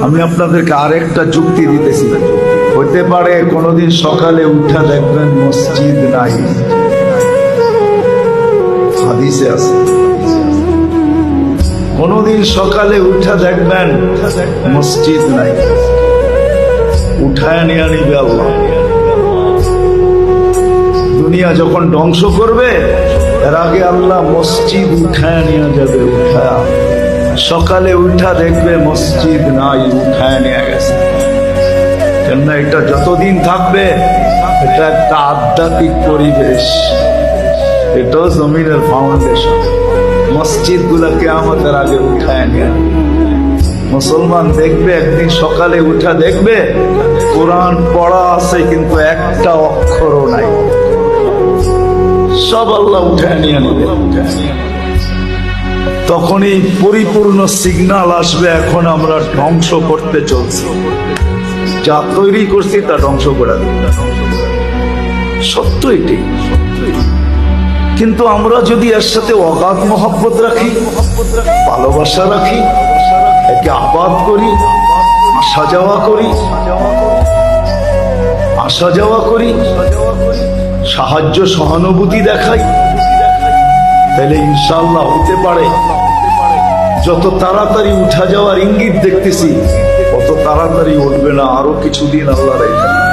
আমি আপনাদেরকে আরেকটা যুক্তি দিতেছি। হতে পারে কোনোদিন সকালে উঠা দেখবেন মসজিদ নাই, হাদিসে আছে। কোনোদিন সকালে উঠা দেখবেন মসজিদ নাই, উঠায় নিয়ে নিবে আল্লাহ। দুনিয়া যখন ধ্বংস করবে এর আগে আল্লাহ মসজিদ উঠায় নিয়ে যাবে। উঠায় সকালে উঠা দেখবে মসজিদ নাই, উঠায় নিয়ে গেছে। কেননা এটা যতদিন থাকবে এটা একটা আধ্যাত্মিক পরিবেশ, এটাও জমিনের ফাউন্ডেশন। মসজিদ গুলাকে আমাদের আগে উঠায় নিয়ে মুসলমান দেখবে একদিন সকালে উঠা দেখবে কোরআন পড়া আছে কিন্তু একটা অক্ষরও নাই, সব আল্লাহ উঠায় নিয়ে নেবে। তখনই পরিপূর্ণ সিগন্যাল আসবে এখন আমরা ধ্বংস করতে চলছি, যা তৈরি করছি তা ধ্বংস করে দেব। সত্য এটি। কিন্তু আমরা যদি এর সাথে অগাধ মহব্বত রাখি, ভালোবাসা রাখি, একে আবাদ করি, আসা যাওয়া করি, সাহায্য সহানুভূতি দেখাই, তাহলে ইনশাআল্লাহ হতে পারে যত তাড়াতাড়ি উঠা যাওয়ার ইঙ্গিত দেখতেছি তত তাড়াতাড়ি উঠবে না, আরো কিছুদিন আল্লাহ রেখে।